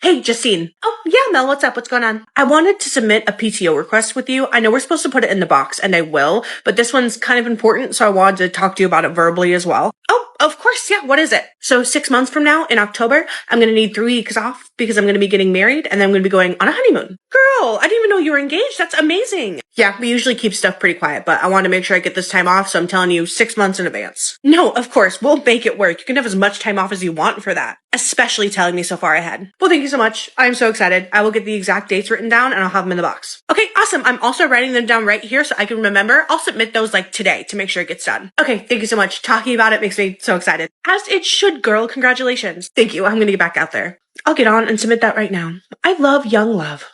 Hey, Justine. Oh, yeah, Mel, what's up? What's going on? I wanted to submit a PTO request with you. I know we're supposed to put it in the box, and I will, but this one's kind of important, so I wanted to talk to you about it verbally as well. Oh, of course, yeah, what is it? So 6 months from now, in October, I'm gonna need 3 weeks off because I'm gonna be getting married, and then I'm gonna be going on a honeymoon. Girl, I didn't even know you were engaged. That's amazing. Yeah, we usually keep stuff pretty quiet, but I want to make sure I get this time off, so I'm telling you 6 months in advance. No, of course, we'll make it work. You can have as much time off as you want for that, especially telling me so far ahead. Well, thank you so much. I'm so excited. I will get the exact dates written down and I'll have them in the box. Okay, awesome. I'm also writing them down right here so I can remember. I'll submit those like today to make sure it gets done. Okay, thank you so much. Talking about it makes me so excited. As it should, girl. Congratulations. Thank you. I'm gonna get back out there. I'll get on and submit that right now. I love young love.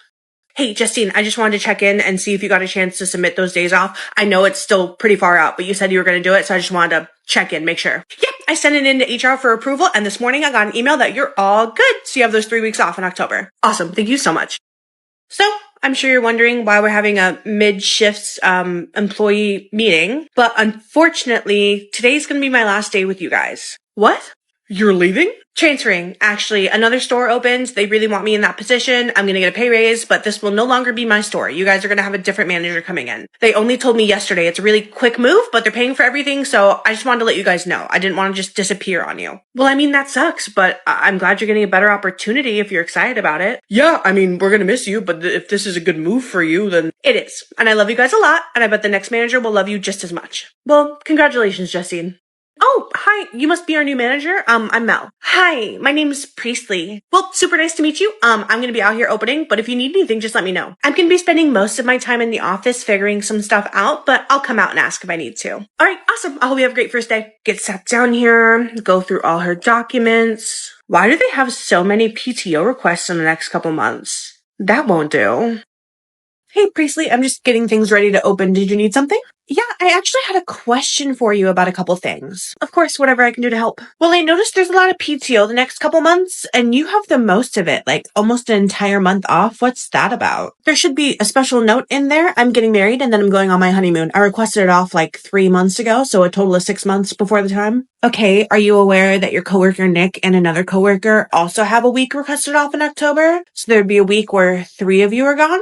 Hey, Justine, I just wanted to check in and see if you got a chance to submit those days off. I know it's still pretty far out, but you said you were going to do it, so I just wanted to check in, make sure. Yep, I sent it in to HR for approval, and this morning I got an email that you're all good, so you have those 3 weeks off in October. Awesome, thank you so much. So, I'm sure you're wondering why we're having a mid-shifts employee meeting, but unfortunately, today's going to be my last day with you guys. What? You're leaving? Transferring. Actually, another store opened. They really want me in that position. I'm going to get a pay raise, but this will no longer be my store. You guys are going to have a different manager coming in. They only told me yesterday. It's a really quick move, but they're paying for everything, so I just wanted to let you guys know. I didn't want to just disappear on you. Well, I mean, that sucks, but I'm glad you're getting a better opportunity if you're excited about it. Yeah, I mean, we're going to miss you, but if this is a good move for you, then... It is. And I love you guys a lot, and I bet the next manager will love you just as much. Well, congratulations, Justine. Oh, hi. You must be our new manager. I'm Mel. Hi, my name's Priestley. Well, super nice to meet you. I'm gonna be out here opening, but if you need anything, just let me know. I'm gonna be spending most of my time in the office figuring some stuff out, but I'll come out and ask if I need to. All right, awesome. I hope you have a great first day. Get sat down here, go through all her documents. Why do they have so many PTO requests in the next couple months? That won't do. Hey, Priestley, I'm just getting things ready to open. Did you need something? Yeah, I actually had a question for you about a couple things. Of course, whatever I can do to help. Well, I noticed there's a lot of PTO the next couple months, and you have the most of it, like almost an entire month off. What's that about? There should be a special note in there. I'm getting married and then I'm going on my honeymoon. I requested it off like 3 months ago, so a total of 6 months before the time. Okay, are you aware that your coworker Nick and another coworker also have a week requested off in October? So there'd be a week where 3 of you are gone?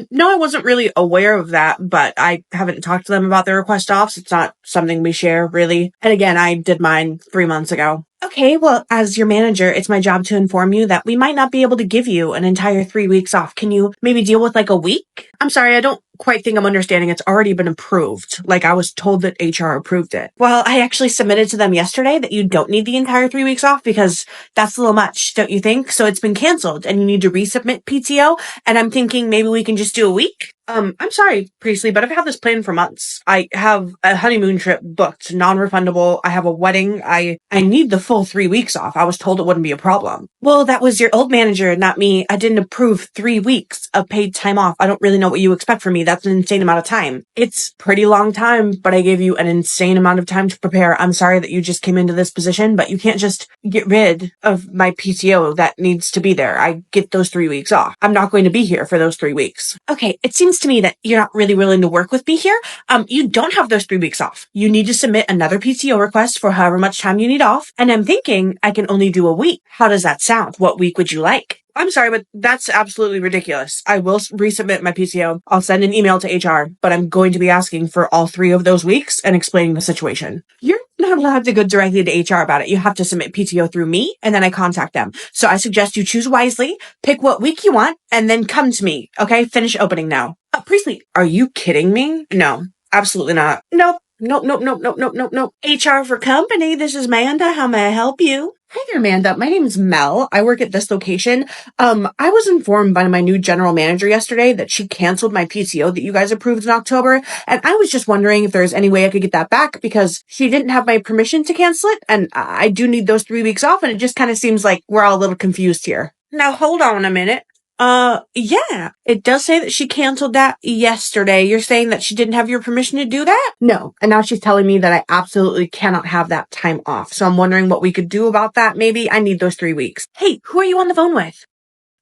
No, I wasn't really aware of that, but I haven't talked to them about their request offs. It's not something we share, really. And again, I did mine 3 months ago. Okay, well, as your manager, it's my job to inform you that we might not be able to give you an entire 3 weeks off. Can you maybe deal with like a week? I'm sorry, I don't quite think I'm understanding. It's already been approved. Like I was told that HR approved it. Well, I actually submitted to them yesterday that you don't need the entire 3 weeks off because that's a little much, don't you think? So it's been canceled and you need to resubmit PTO. And I'm thinking maybe we can just do a week. I'm sorry, Priestley, but I've had this planned for months. I have a honeymoon trip booked, non-refundable. I have a wedding. I need the full 3 weeks off. I was told it wouldn't be a problem. Well, that was your old manager, not me. I didn't approve 3 weeks of paid time off. I don't really know what you expect from me. That's an insane amount of time. It's pretty long time, but I gave you an insane amount of time to prepare. I'm sorry that you just came into this position, but you can't just get rid of my PTO that needs to be there. I get those 3 weeks off. I'm not going to be here for those 3 weeks. Okay, it seems to me that you're not really willing to work with me here. You don't have those 3 weeks off. You need to submit another PTO request for however much time you need off. And I'm thinking I can only do a week. How does that sound? What week would you like? I'm sorry, but that's absolutely ridiculous. I will resubmit my PTO. I'll send an email to HR, but I'm going to be asking for all 3 of those weeks and explaining the situation. You're not allowed to go directly to HR about it. You have to submit PTO through me, and then I contact them. So I suggest you choose wisely, pick what week you want, and then come to me. Okay? Finish opening now. Priestley, are you kidding me? No, absolutely not. Nope. Nope. HR for company. This is Amanda. How may I help you? Hi there, Amanda. My name is Mel. I work at this location. I was informed by my new general manager yesterday that she canceled my PTO that you guys approved in October. And I was just wondering if there's any way I could get that back because she didn't have my permission to cancel it. And I do need those 3 weeks off. And it just kind of seems like we're all a little confused here. Now, hold on a minute. Yeah, it does say that she canceled that yesterday. You're saying that she didn't have your permission to do that? No. And now she's telling me that I absolutely cannot have that time off. So I'm wondering what we could do about that. Maybe I need those 3 weeks. Hey, who are you on the phone with?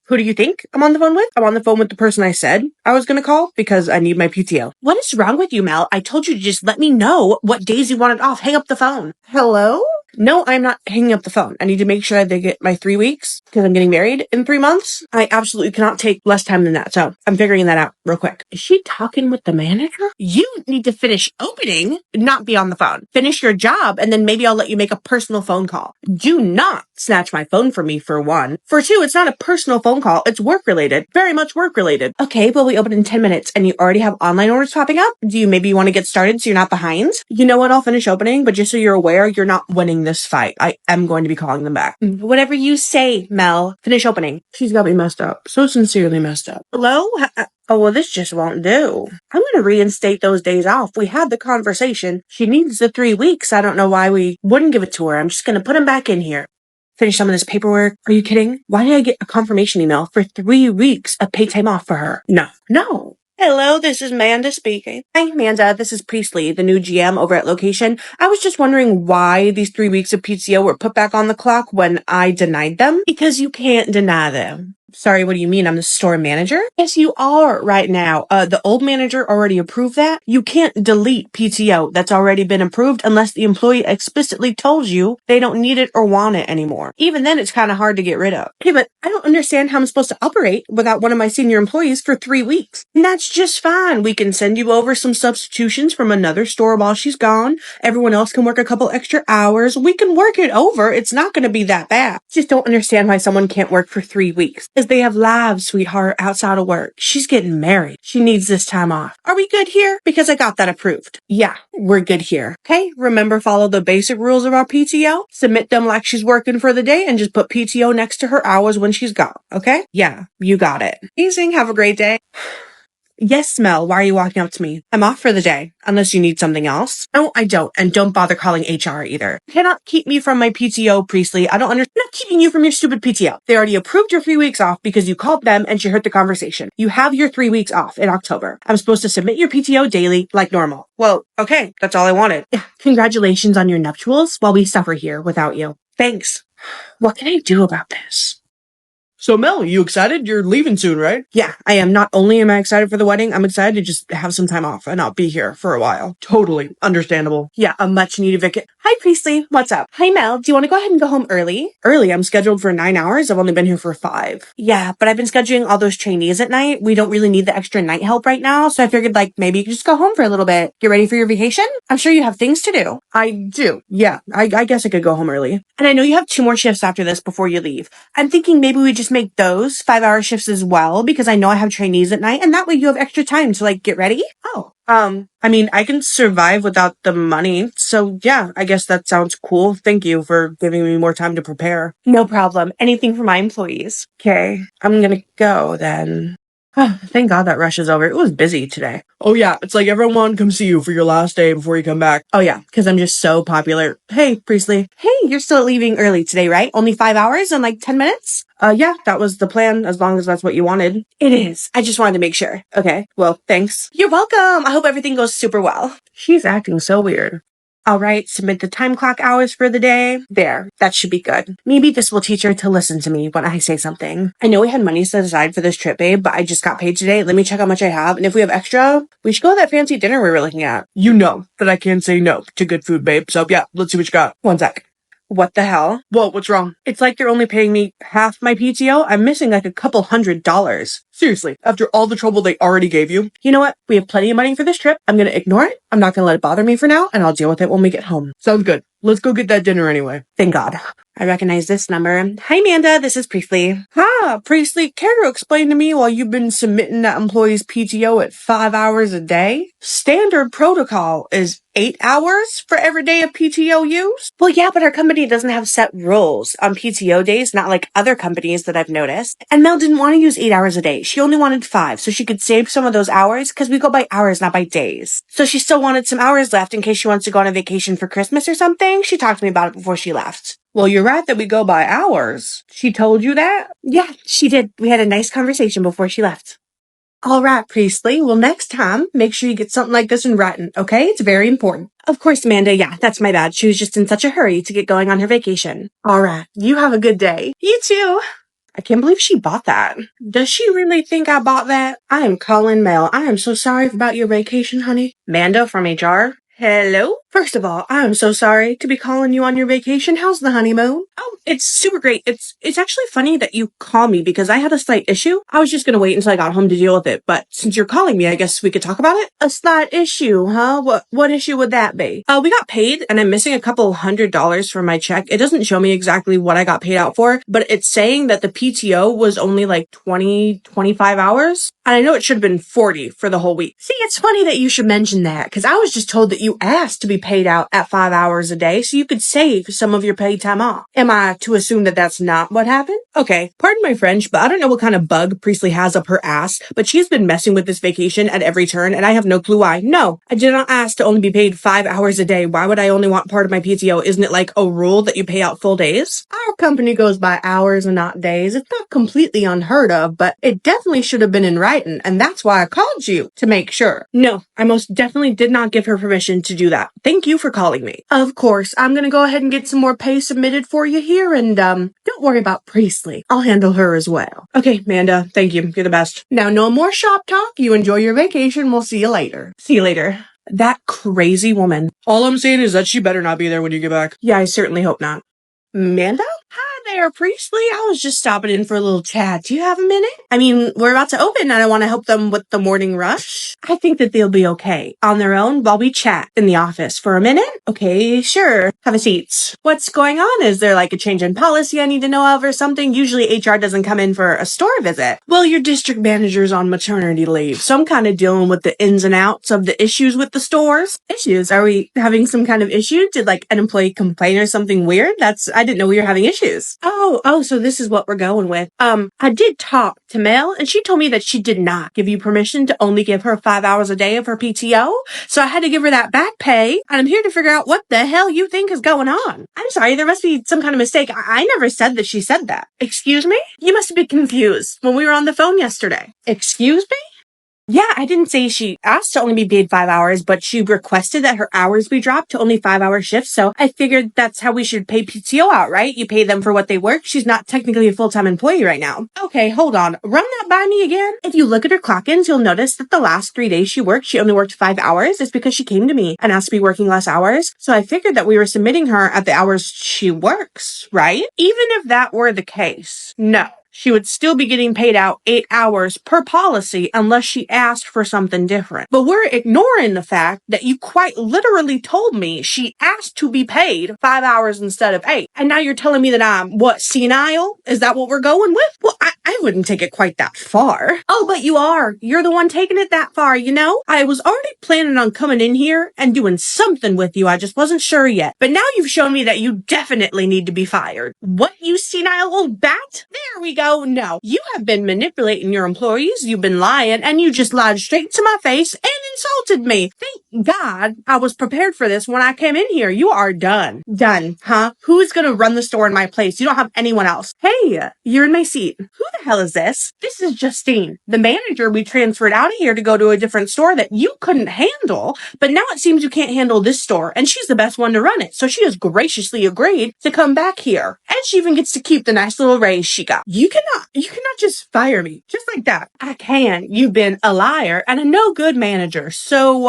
Who do you think I'm on the phone with? I'm on the phone with the person I said I was going to call because I need my PTO. What is wrong with you, Mel? I told you to just let me know what days you wanted off. Hang up the phone. Hello? No, I'm not hanging up the phone. I need to make sure they get my 3 weeks because I'm getting married in 3 months. I absolutely cannot take less time than that. So I'm figuring that out real quick. Is she talking with the manager? You need to finish opening, not be on the phone. Finish your job, and then maybe I'll let you make a personal phone call. Do not snatch my phone from me, for one. For two, it's not a personal phone call. It's work related. Very much work related. Okay, well, we open in 10 minutes and you already have online orders popping up. Do you maybe want to get started so you're not behind? You know what? I'll finish opening, but just so you're aware, you're not winning this fight. I am going to be calling them back. Whatever you say, Mel. Finish opening. She's got me messed up. So sincerely messed up. Hello? Oh, well, this just won't do. I'm going to reinstate those days off. We had the conversation. She needs the 3 weeks. I don't know why we wouldn't give it to her. I'm just going to put them back in here. Finish some of this paperwork. Are you kidding? Why did I get a confirmation email for 3 weeks of paid time off for her? No. Hello, this is Manda speaking. Hi, Manda. This is Priestley, the new GM over at Location. I was just wondering why these 3 weeks of PTO were put back on the clock when I denied them. Because you can't deny them. Sorry, what do you mean? I'm the store manager? Yes, you are right now. The old manager already approved that. You can't delete PTO that's already been approved unless the employee explicitly tells you they don't need it or want it anymore. Even then, it's kind of hard to get rid of. Hey, but I don't understand how I'm supposed to operate without one of my senior employees for 3 weeks. And that's just fine. We can send you over some substitutions from another store while she's gone. Everyone else can work a couple extra hours. We can work it over. It's not going to be that bad. Just don't understand why someone can't work for 3 weeks. Because they have lives, sweetheart, outside of work. She's getting married. She needs this time off. Are we good here? Because I got that approved. Yeah, we're good here. Okay, remember, follow the basic rules of our PTO. Submit them like she's working for the day and just put PTO next to her hours when she's gone. Okay? Yeah, you got it. Amazing. Have a great day. Yes, Mel, why are you walking up to me? I'm off for the day, unless you need something else. No, I don't, and don't bother calling HR either. You cannot keep me from my PTO, Priestley. I don't understand. I'm not keeping you from your stupid PTO. They already approved your 3 weeks off because you called them and she heard the conversation. You have your 3 weeks off in October. I'm supposed to submit your PTO daily like normal. Well, okay, that's all I wanted. Congratulations on your nuptials while we suffer here without you. Thanks. What can I do about this? So, Mel, you excited? You're leaving soon, right? Yeah, I am. Not only am I excited for the wedding, I'm excited to just have some time off and not be here for a while. Totally understandable. Yeah, a much needed vacation. Hi, Priestley. What's up? Hi, Mel. Do you want to go ahead and go home early? Early? I'm scheduled for 9 hours. I've only been here for 5. Yeah, but I've been scheduling all those trainees at night. We don't really need the extra night help right now, so I figured, maybe you could just go home for a little bit. Get ready for your vacation? I'm sure you have things to do. I do. Yeah, I guess I could go home early. And I know you have 2 more shifts after this before you leave. I'm thinking maybe we just make those 5-hour shifts as well, because I know I have trainees at night, and that way you have extra time to get ready. Oh. I mean, I can survive without the money, so yeah, I guess that sounds cool. Thank you for giving me more time to prepare. No problem. Anything for my employees. Okay, I'm gonna go then. Thank God that rush is over. It was busy today. Oh yeah, it's like everyone wanted to come see you for your last day before you come back. Oh yeah, because I'm just so popular. Hey, Priestley. Hey, you're still leaving early today, right? Only 5 hours and 10 minutes? Yeah, that was the plan, as long as that's what you wanted. It is. I just wanted to make sure. Okay, well, thanks. You're welcome. I hope everything goes super well. She's acting so weird. All right, submit the time clock hours for the day. There, that should be good. Maybe this will teach her to listen to me when I say something. I know we had money set aside for this trip, babe, but I just got paid today. Let me check how much I have, and if we have extra, we should go to that fancy dinner we were looking at. You know that I can't say no to good food, babe, so yeah, let's see what you got. One sec. What the hell? Whoa, what's wrong? It's like they're only paying me half my PTO. I'm missing a couple $100. Seriously, after all the trouble they already gave you? You know what? We have plenty of money for this trip. I'm going to ignore it. I'm not going to let it bother me for now, and I'll deal with it when we get home. Sounds good. Let's go get that dinner anyway. Thank God. I recognize this number. Hi, Amanda. This is Priestley. Hi, Priestley. Care to explain to me why you've been submitting that employee's PTO at 5 hours a day? Standard protocol is 8 hours for every day of PTO use? Well, yeah, but our company doesn't have set rules on PTO days, not like other companies that I've noticed. And Mel didn't want to use 8 hours a day. She only wanted 5, so she could save some of those hours, because we go by hours, not by days. So she still wanted some hours left in case she wants to go on a vacation for Christmas or something. She talked to me about it before she left. Well, you're right that we go by hours. She told you that? Yeah, she did. We had a nice conversation before she left. All right, Priestley. Well, next time, make sure you get something like this in writing, okay? It's very important. Of course, Amanda. Yeah, that's my bad. She was just in such a hurry to get going on her vacation. All right. You have a good day. You too. I can't believe she bought that. Does she really think I bought that? I am calling Mel. I am so sorry about your vacation, honey. Manda from HR. Hello? First of all, I'm so sorry to be calling you on your vacation. How's the honeymoon? Oh, it's super great. It's actually funny that you call me because I had a slight issue. I was just gonna wait until I got home to deal with it, but since you're calling me, I guess we could talk about it. A slight issue, huh? What issue would that be? We got paid and I'm missing a couple $100 from my check. It doesn't show me exactly what I got paid out for, but it's saying that the PTO was only like 25 hours. And I know it should have been 40 for the whole week. See, it's funny that you should mention that, because I was just told that you asked to be paid out at 5 hours a day so you could save some of your paid time off. Am I to assume that that's not what happened? Okay, pardon my French, but I don't know what kind of bug Priestley has up her ass, but she's been messing with this vacation at every turn, and I have no clue why. No, I did not ask to only be paid 5 hours a day. Why would I only want part of my PTO? Isn't it like a rule that you pay out full days? Our company goes by hours and not days. It's not completely unheard of, but it definitely should have been in writing, and that's why I called you, to make sure. No, I most definitely did not give her permission to do that. Thank you for calling me. Of course, I'm gonna go ahead and get some more pay submitted for you here, and don't worry about Priestley. I'll handle her as well. Okay, Amanda, thank you. You're the best. Now, no more shop talk. You enjoy your vacation. We'll see you later. See you later. That crazy woman. All I'm saying is that she better not be there when you get back. Yeah, I certainly hope not. Amanda? Hi there, Priestley. I was just stopping in for a little chat. Do you have a minute? I mean, we're about to open and I want to help them with the morning rush. I think that they'll be okay on their own while we chat in the office for a minute. Okay, sure. Have a seat. What's going on? Is there like a change in policy I need to know of or something? Usually HR doesn't come in for a store visit. Well, your district manager's on maternity leave, so I'm kind of dealing with the ins and outs of the issues with the stores. Issues? Are we having some kind of issue? Did like an employee complain or something weird? I didn't know we were having issues. Oh, so this is what we're going with. I did talk to Mel and she told me that she did not give you permission to only give her 5 hours a day of her PTO. So I had to give her that back pay and I'm here to figure out what the hell you think is going on. I'm sorry, there must be some kind of mistake. I never said that she said that. Excuse me? You must have been confused when we were on the phone yesterday. Excuse me? Yeah, I didn't say she asked to only be paid 5 hours, but she requested that her hours be dropped to only 5-hour shifts. So I figured that's how we should pay PTO out, right? You pay them for what they work. She's not technically a full-time employee right now. Okay, hold on. Run that by me again. If you look at her clock-ins, you'll notice that the last 3 days she worked, she only worked 5 hours. It's because she came to me and asked to be working less hours. So I figured that we were submitting her at the hours she works, right? Even if that were the case, no. She would still be getting paid out 8 hours per policy unless she asked for something different. But we're ignoring the fact that you quite literally told me she asked to be paid 5 hours instead of 8. And now you're telling me that I'm, senile? Is that what we're going with? Well, I wouldn't take it quite that far. Oh, but you are. You're the one taking it that far, you know? I was already planning on coming in here and doing something with you. I just wasn't sure yet. But now you've shown me that you definitely need to be fired. What, you senile old bat? There we go. No, you have been manipulating your employees, you've been lying, and you just lied straight to my face and insulted me. Thank God I was prepared for this when I came in here. You are done. Done, huh? Who's gonna run the store in my place? You don't have anyone else. Hey, you're in my seat. Who the hell is this? This is Justine, the manager we transferred out of here to go to a different store that you couldn't handle, but now it seems you can't handle this store, and she's the best one to run it, so she has graciously agreed to come back here, and she even gets to keep the nice little raise she got. You cannot just fire me just like that. I can. You've been a liar and a no good manager. So,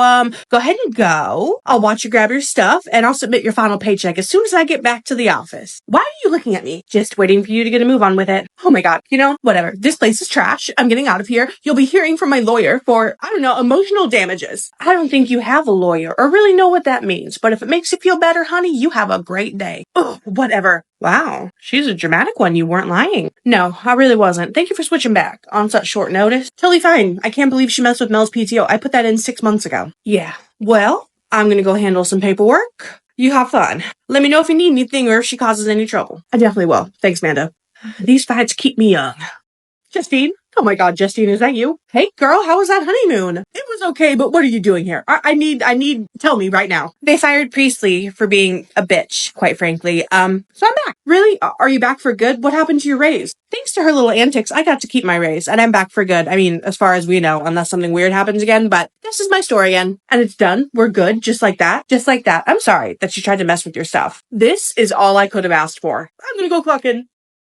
go ahead and go. I'll watch you grab your stuff and I'll submit your final paycheck as soon as I get back to the office. Why are you looking at me? Just waiting for you to get a move on with it. Oh my God. Whatever. This place is trash. I'm getting out of here. You'll be hearing from my lawyer for, emotional damages. I don't think you have a lawyer or really know what that means, but if it makes you feel better, honey, you have a great day. Oh, whatever. Wow, she's a dramatic one. You weren't lying. No, I really wasn't. Thank you for switching back on such short notice. Totally fine. I can't believe she messed with Mel's PTO. I put that in 6 months ago. Yeah, well, I'm gonna go handle some paperwork. You have fun. Let me know if you need anything or if she causes any trouble. I definitely will. Thanks, Amanda. These fights keep me young. Justine? Oh my God, Justine, is that you? Hey, girl, how was that honeymoon? It was okay, but what are you doing here? I need, tell me right now. They fired Priestley for being a bitch, quite frankly. So I'm back. Really? Are you back for good? What happened to your raise? Thanks to her little antics, I got to keep my raise, and I'm back for good. I mean, as far as we know, unless something weird happens again, but this is my story again. And it's done. We're good. Just like that. Just like that. I'm sorry that she tried to mess with your stuff. This is all I could have asked for. I'm gonna go clock in.